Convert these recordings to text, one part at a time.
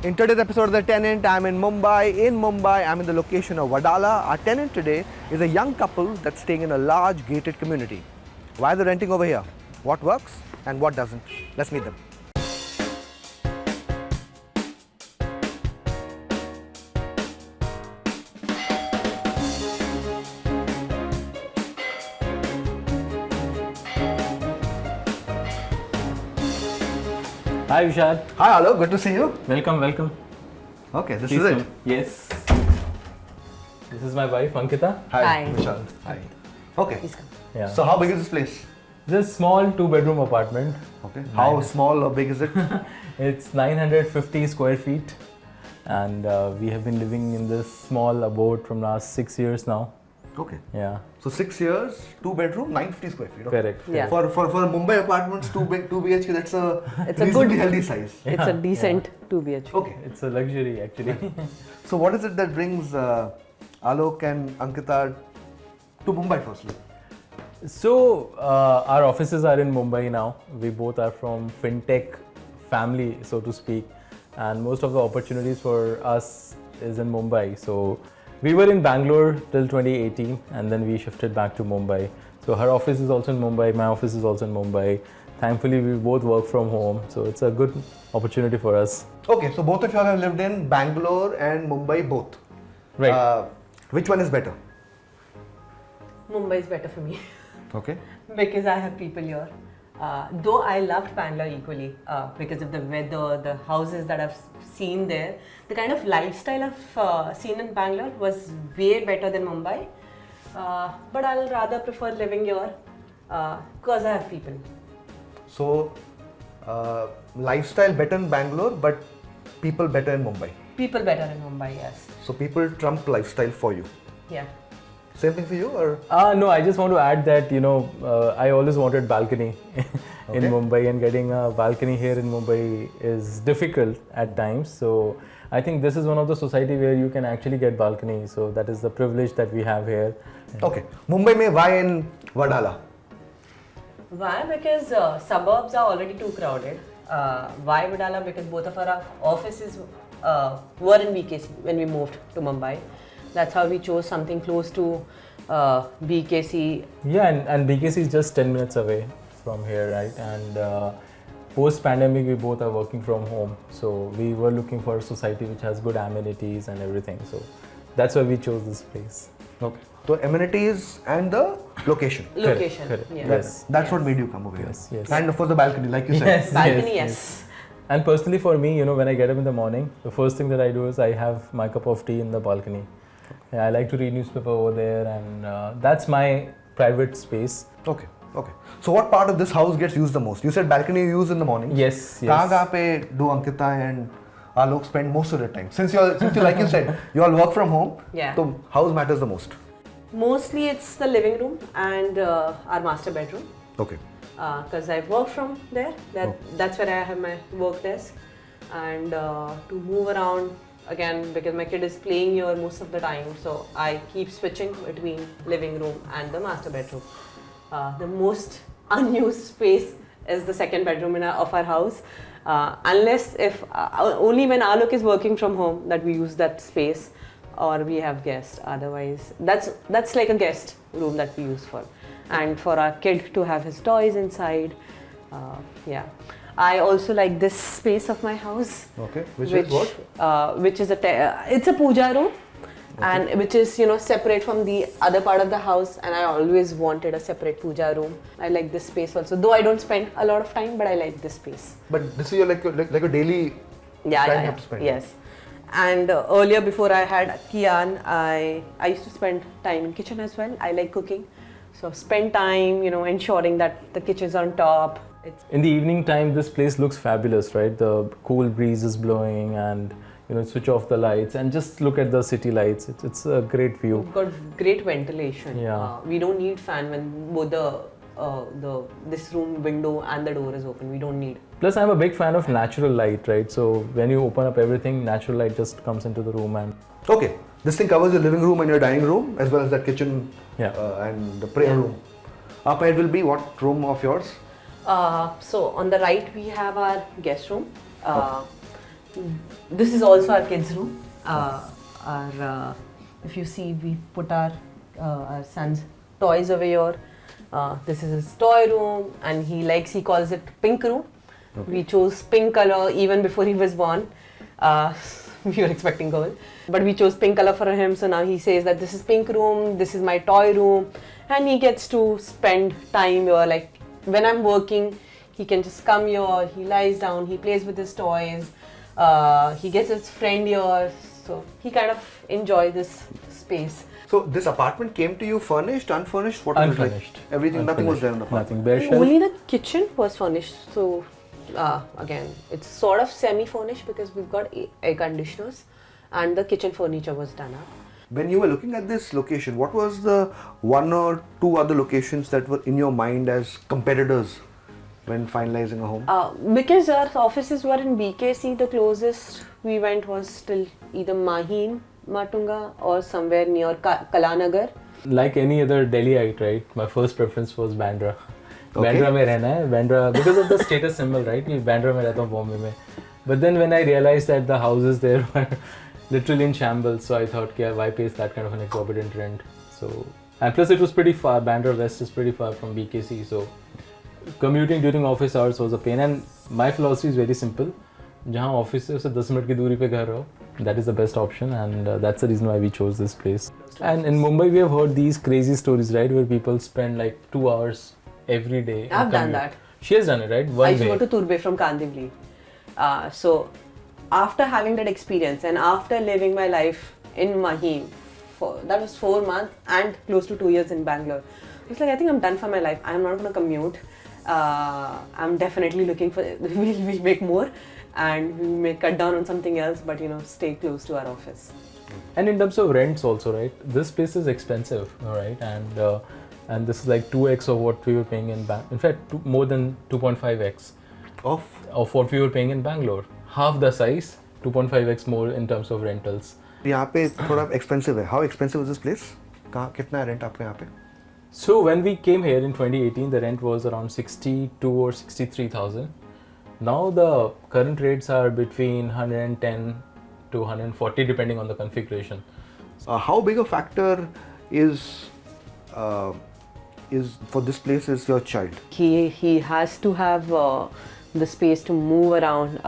In today's episode of The Tenant, I'm in Mumbai. In Mumbai, I'm in the location of Wadala. Our tenant today is a young couple that's staying in a large gated community. Why are they renting over here? What works and what doesn't? Let's meet them. Hi Vishal. Hi, hello. Good to see you. Welcome. Okay, this Please is it. come. Yes. This is my wife Ankita. Hi. Vishal. Hi. Okay. Please come. Yeah. So how big is this place? This small 2-bedroom apartment. Okay. How small or big is it? It's 950 square feet, and we have been living in this small abode from last 6 years now. Okay. Yeah. So 6 years, 2-bedroom, 950 square feet. Okay. Correct. Yeah. For Mumbai apartments, 2 BHK, that's a It's a reasonably good- healthy size. It's a decent 2 BHK. Okay. It's a luxury actually. So what is it that brings Alok and Ankita to Mumbai firstly? So our offices are in Mumbai now. We both are from fintech family, so to speak, and most of the opportunities for us is in Mumbai. So we were in Bangalore till 2018, and then we shifted back to Mumbai. So her office is also in Mumbai, my office is also in Mumbai. Thankfully, we both work from home, so it's a good opportunity for us. Okay, so both of you have lived in Bangalore and Mumbai both. Right. Which one is better? Mumbai is better for me Okay. because I have people here. Though I loved Bangalore equally because of the weather, the houses that I've seen there, the kind of lifestyle I've seen in Bangalore was way better than Mumbai. But I'll rather prefer living here because I have people. So lifestyle better in Bangalore, but people better in Mumbai. People better in Mumbai, yes. So people trump lifestyle for you. Yeah. Same thing for you, or? No, I just want to add that, I always wanted balcony in Okay. Mumbai, and getting a balcony here in Mumbai is difficult at times. So I think this is one of the society where you can actually get balcony. So that is the privilege that we have here. Okay. Mumbai mein why in Wadala? Why? Because suburbs are already too crowded. Why Wadala? Because both of our offices were in BKC when we moved to Mumbai. That's how we chose something close to BKC. Yeah, and BKC is just 10 minutes away from here, right? And post-pandemic, we both are working from home. So we were looking for a society which has good amenities and everything. So that's why we chose this place. Okay. So amenities and the location. Location. Correct. Yeah. Yes. That's what made you come over here. Yes. And of course the balcony, like you said. Yes. Balcony, yes. And personally for me, when I get up in the morning, the first thing that I do is I have my cup of tea in the balcony. Yeah, I like to read newspaper over there, and that's my private space. Okay. Okay. So what part of this house gets used the most? You said balcony you use in the morning. Yes. Kahan pe do Ankita and Alok spend most of their time? Since you like you said, you all work from home. Yeah. So house matters the most. Mostly it's the living room and our master bedroom. Okay. Because I work from there. That's where I have my work desk. And to move around again, because my kid is playing here most of the time, so I keep switching between living room and the master bedroom. The most unused space is the second bedroom of our house. Unless if only when Alok is working from home that we use that space, or we have guests. Otherwise, that's like a guest room that we use for, and for our kid to have his toys inside. Yeah. I also like this space of my house. Okay. Which is what? Which is it's a puja room, and which is separate from the other part of the house. And I always wanted a separate puja room. I like this space also, though I don't spend a lot of time, but I like this space. But this is like a daily time you have to spend. Yes. And earlier, before I had Kian, I used to spend time in kitchen as well. I like cooking, so spend time, ensuring that the kitchen's on top. In the evening time, this place looks fabulous, right? The cool breeze is blowing, and switch off the lights and just look at the city lights. It's a great view. We've got great ventilation. Yeah. We don't need fan when both this room window and the door is open. We don't need. Plus, I'm a big fan of natural light, right? So when you open up everything, natural light just comes into the room. And Okay. This thing covers your living room and your dining room as well as the kitchen and the prayer room. Up ahead will be what room of yours? So on the right we have our guest room. this is also our kids' room. If you see, we put our son's toys over here. This is his toy room, and he calls it pink room. Okay. We chose pink color even before he was born. We were expecting girl, but we chose pink color for him. So now he says that this is pink room, this is my toy room, and he gets to spend time here. Like when I'm working, he can just come here, he lies down, he plays with his toys, he gets his friend here, so he kind of enjoys this space. So this apartment came to you furnished, unfurnished? What unfurnished. was it like? Everything, nothing was there in the apartment? Nothing, bare shelf. Only the kitchen was furnished, so again, it's sort of semi-furnished because we've got air conditioners and the kitchen furniture was done up. When you were looking at this location, what was the one or two other locations that were in your mind as competitors when finalizing a home? Because our offices were in BKC, the closest we went was still either Mahim, Matunga or somewhere near Kalanagar. Like any other Delhiite, right? My first preference was Bandra. Okay. Bandra mein rehna hai. Bandra, because of the status symbol, right? Bandra mein rehta hu, Bombay mein. But then when I realized that the houses there were literally in shambles, so I thought, why pay that kind of an exorbitant rent? So, and plus it was pretty far. Bandra West is pretty far from BKC, so commuting during office hours was a pain. And my philosophy is very simple. जहाँ office है उसे 10 minute की दूरी पे घर रहो. That is the best option, and that's the reason why we chose this place. And in Mumbai, we have heard these crazy stories, right, where people spend like 2 hours every day. I've done that. She has done it, right? I used to go to Turbe from Kandivli. So after having that experience and after living my life in Mahim, that was 4 months and close to 2 years in Bangalore, I was like, I think I'm done for my life. I'm not going to commute. I'm definitely looking for, we'll make more and we may cut down on something else, but stay close to our office. And in terms of rents also, right? This place is expensive, right? And this is like 2x of what we were paying in in fact, more than 2.5x of what we were paying in Bangalore. Half the size, 2.5x more in terms of rentals. यहाँ पे थोड़ा expensive है. How expensive is this place? कितना rent आपके यहाँ पे? So when we came here in 2018, the rent was around 62 or 63,000. Now the current rates are between 110 to 140 depending on the configuration. How big a factor is for this place is your child? He has to have the space to move around,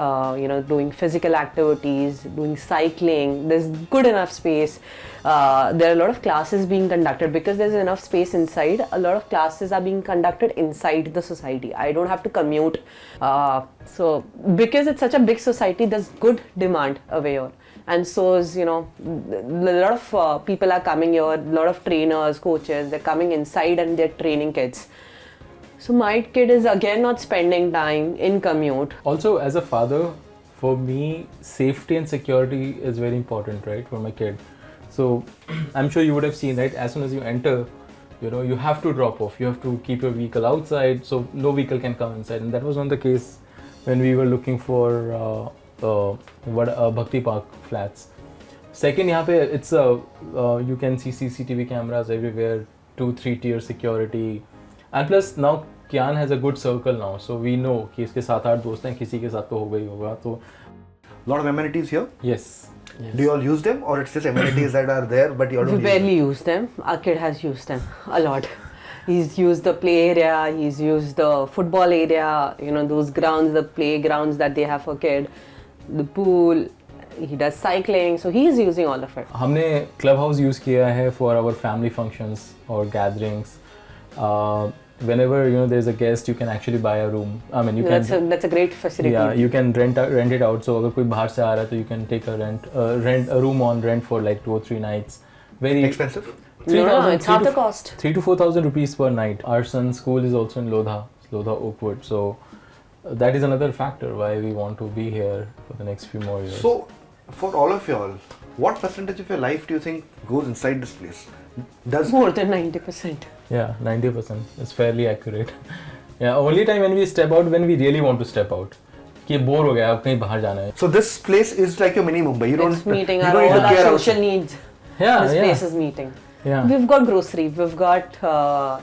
doing physical activities, doing cycling. There's good enough space. There are a lot of classes being conducted because there's enough space inside. A lot of classes are being conducted inside the society. I don't have to commute. So because it's such a big society, there's good demand over here. And so is, a lot of people are coming here, a lot of trainers, coaches, they're coming inside and they're training kids. So my kid is again not spending time in commute. Also, as a father, for me, safety and security is very important, right, for my kid. So I'm sure you would have seen, right, as soon as you enter, you have to drop off. You have to keep your vehicle outside, so no vehicle can come inside. And that was not the case when we were looking for Bhakti Park flats. Second, यहाँ पे it's you can see CCTV cameras everywhere, 2-3 tier security. And plus now Kian has a good circle now, so we know कि इसके 7-8 दोस्त हैं, किसी के साथ तो होगा ही होगा. तो lot of amenities here. Yes. Do you all use them, or it's just amenities that are there but you all don't We barely use them. Our kid has used them a lot. He's used the play area, he's used the football area, those grounds, the playgrounds that they have for kid, the pool. He does cycling, so he's using all of it. हमने clubhouse use किया है for our family functions or gatherings. Whenever there's a guest, you can actually buy a room. I mean, That's a great facility. Yeah, you can rent it out. So अगर कोई बाहर से आ रहा है, तो you can take rent a room on rent for like 2 or 3 nights. Very expensive. No, it's half the cost. 3 to 4,000 rupees per night. Our son's school is also in Lodha Oakwood. So that is another factor why we want to be here for the next few more years. So for all of y'all, what percentage of your life do you think goes inside this place? More than 90%. Yeah, 90%. It's fairly accurate. Yeah, only time when we step out, when we really want to step out. कि bore हो गया, अब कहीं बाहर जाना है. So this place is like your mini Mumbai. It's meeting all our social needs. Yeah, this place is meeting. Yeah. We've got grocery, we've got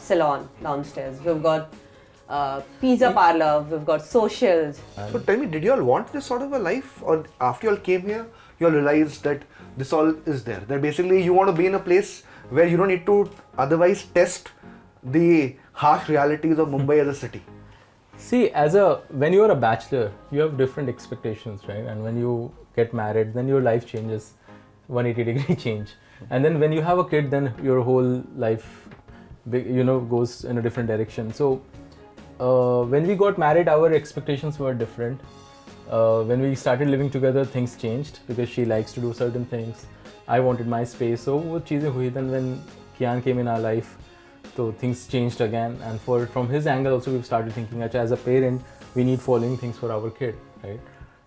salon downstairs, we've got pizza parlor, we've got socials. So tell me, did you all want this sort of a life, or after you all came here, you all realized that this all is there? That basically you want to be in a place where you don't need to otherwise test the harsh realities of Mumbai as a city. See, when you are a bachelor, you have different expectations, right? And when you get married, then your life changes, 180-degree change. And then when you have a kid, then your whole life, goes in a different direction. So when we got married, our expectations were different. When we started living together, things changed because she likes to do certain things. I wanted my space. So वो चीजें हुई. Then when Kian came in our life, so things changed again. And from his angle also, we've started thinking, as a parent, we need following things for our kid, right?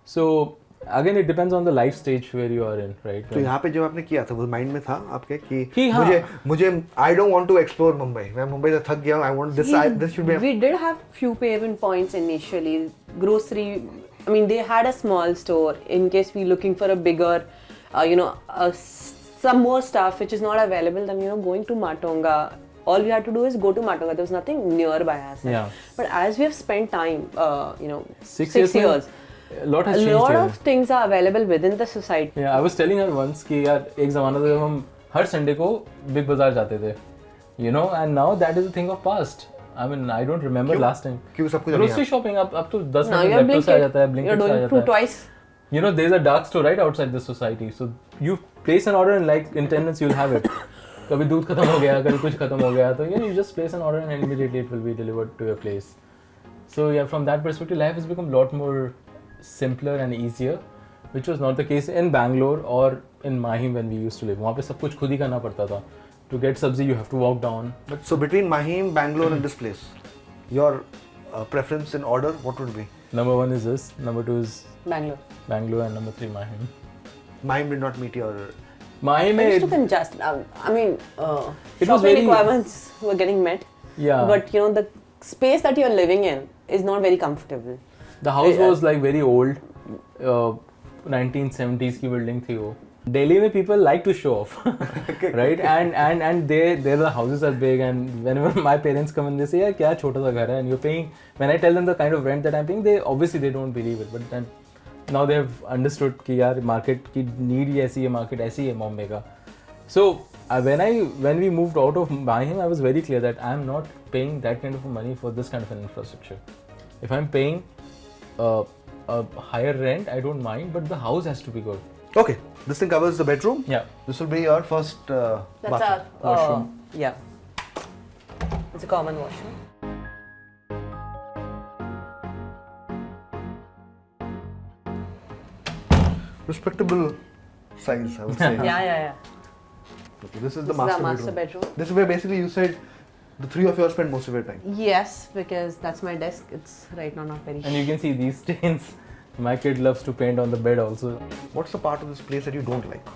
So again, it depends on the life stage where you are in, right? तो यहाँ पे जब आपने किया था, वो mind में था आपके कि हाँ. मुझे I don't want to explore Mumbai. मैं मुंबई से थक गया हूँ. I want this should be. We did have few payment points initially. Grocery. I mean, they had a small store in case we're looking for a bigger, some more stuff which is not available. Then going to Matonga. All we had to do is go to Matonga. There was nothing nearby us. Yeah. But as we have spent time, 6 years. A lot has changed. A lot of things are available within the society. Yeah, I was telling her once कि यार एक ज़माना था जब हम हर Sunday को big बाजार जाते थे, and now that is a thing of past. I mean, I don't remember last time. क्योंकि सब कुछ Grocery shopping अब तो 10 Now मिनट में से आ जाता है, You're Blinkit से आ doing जाता through है. twice. There's a dark store right outside the society. So you place an order and like in 10 minutes you'll have it. कभी दूध खत्म हो गया, कभी कुछ खत्म हो गया, तो you just place an order and immediately it will be delivered to your place. So yeah, from that perspective, life has become a lot more simpler and easier, which was not the case in Bangalore or in Mahim when we used to live. वहाँ पे सब कुछ खुद ही करना पड़ता था. To get sabzi, you have to walk down. But so between Mahim, Bangalore, and this place, your preference in order, what would be? Number 1 is this. Number 2 is Bangalore, and number 3 Mahim. Mahim did not meet your. Mahim It used to congested. I mean, It was shopping very- requirements were getting met. Yeah. But the space that you're living in is not very comfortable. The house was like very old. 1970s की building थी वो. Delhi में people like to show off, right? And there the houses are big, and whenever my parents come and they say, "यार क्या छोटा सा घर है," and you're paying. When I tell them the kind of rent that I'm paying, they obviously don't believe it. But then now they have understood कि यार market की need ही ऐसी है, market ऐसी है Mumbai का. So when we moved out of Mahim, I was very clear that I'm not paying that kind of money for this kind of an infrastructure. If I'm paying a higher rent, I don't mind, but the house has to be good. Okay, this thing covers the bedroom. Yeah. This will be your first That's bathroom. our Washroom. yeah. It's a common washroom. Respectable size, I would say. Yeah. Okay, this is This the is our master master bedroom. bedroom. This is where basically you said the three of you all spend most of your time. Yes, because that's my desk. It's right now not very. And you can see these stains. My kid loves to paint on the bed also. What's the part of this place that you don't like?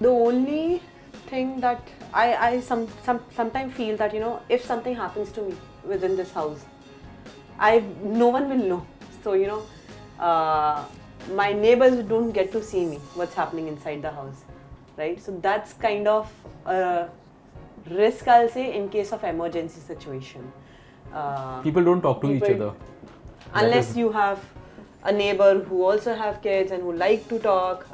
The only thing that I sometimes feel that if something happens to me within this house, no one will know. So my neighbors don't get to see me what's happening inside the house, right? So that's kind of a risk, I'll say, in case of emergency situation. People don't talk to each people- other. Unless you have a neighbor who also have kids and who like to talk,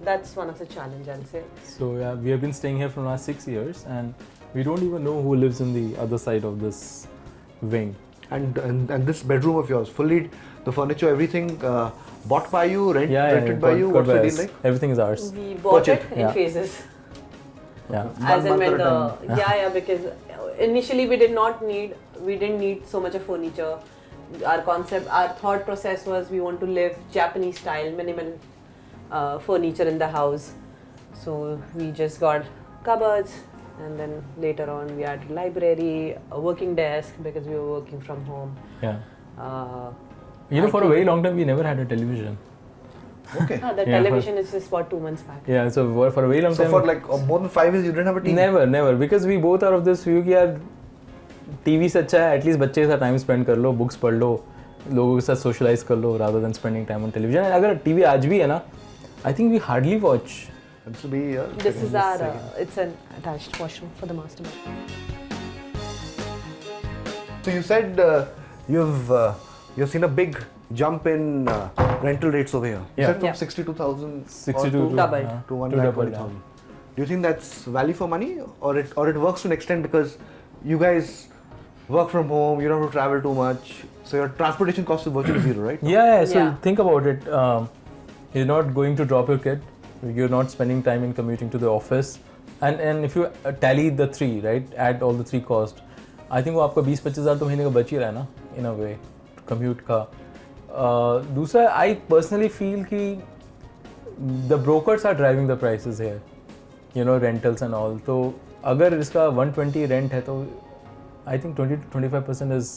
that's one of the challenge, I'll say. So yeah, we have been staying here for last 6 years, and we don't even know who lives in the other side of this wing. And this bedroom of yours, fully the furniture, everything bought by you, rented by you. What's the deal like? Everything is ours. We bought it in Yeah. phases. Yeah. As in month when at a the because initially we didn't need so much of furniture. Our thought process was we want to live Japanese style, minimal furniture in the house. So we just got cupboards, and then later on we had library, a working desk because we were working from home. Yeah. I For a think- very long time we never had a television. Okay. The Yeah. television is just about 2 months back. Yeah. So for a very long So time. for like more than 5 years, you didn't have a TV. Never, because we both are of this view कि यार TV से अच्छा है at least बच्चे के साथ time spend कर लो, books पढ़ लो, लोगों के साथ सोशलाइज कर लो rather than spending time on television. अगर टीवी आज भी है ना, I think we hardly watch. This will be This is our it's an attached washroom for the master bedroom. So you said you've seen a big jump in rental rates over here. You Yeah. said from Yeah. 62,000 62 to Doubled. to one to lakh double, 20,000. Do you think that's value for money, or it works to an extent because you guys work from home, you don't have to travel too much, so your transportation cost is virtually zero, right? Yeah, so Yeah. think about it. You're not going to drop your kid. You're not spending time in commuting to the office. And if you tally the three, right, add all the three costs, I think वो आपका 20-25,000 तो महीने का बच ही रहा है ना, in a way, commute का. दूसरा, I personally feel कि the brokers are driving the prices here, you know, rentals and all. तो अगर इसका 120 rent है तो I think 20 to 25% is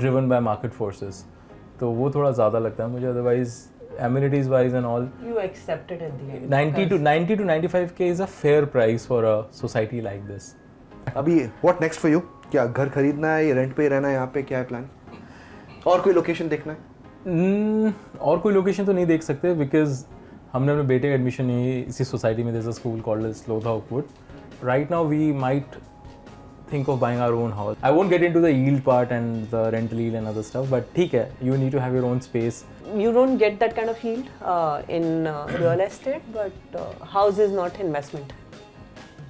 driven by market forces. तो वो थोड़ा ज़्यादा लगता है मुझे. Otherwise, amenities wise and all, You accept it at the end. 90 to 95k is a fair price for a society like this. अभी what next for you? क्या घर खरीदना है या रेंट पे ही रहना है यहाँ पे, क्या है प्लान? और कोई लोकेशन देखना है? और कोई लोकेशन तो नहीं देख सकते बिकॉज हमने अपने बेटे का एडमिशन इसी सोसाइटी में there's a school called Slough Oakwood. Right now we might think of buying our own house. I won't get into the yield part and the rental yield and other stuff, but ठीक है, you need to have your own space. You don't get that kind of yield in real estate, but house is not investment.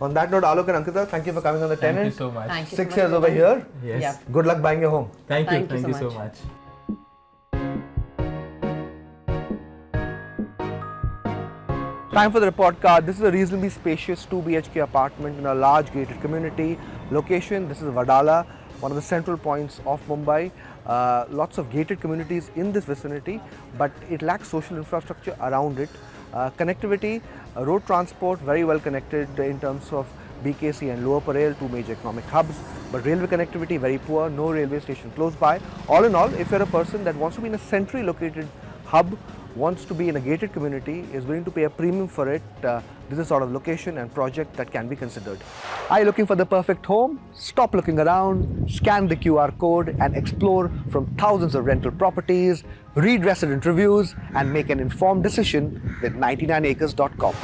On that note, Alok and Ankita, thank you for coming on the Tenant. Thank you so much. Thank you. 6 years over here. Yes. Yeah. Good luck buying your home. Thank you. Thank you Thank you so so much. Time for the report card. This is a reasonably spacious 2 BHK apartment in a large gated community. Location, this is Wadala, one of the central points of Mumbai. Lots of gated communities in this vicinity, but it lacks social infrastructure around it. Connectivity, road transport, very well connected in terms of BKC and Lower Parel, two major economic hubs, but railway connectivity very poor, no railway station close by. All in all, if you're a person that wants to be in a centrally located hub, wants to be in a gated community, is willing to pay a premium for it, this is sort of location and project that can be considered. Are you looking for the perfect home? Stop looking around, scan the QR code and explore from thousands of rental properties, read resident reviews and make an informed decision with 99acres.com.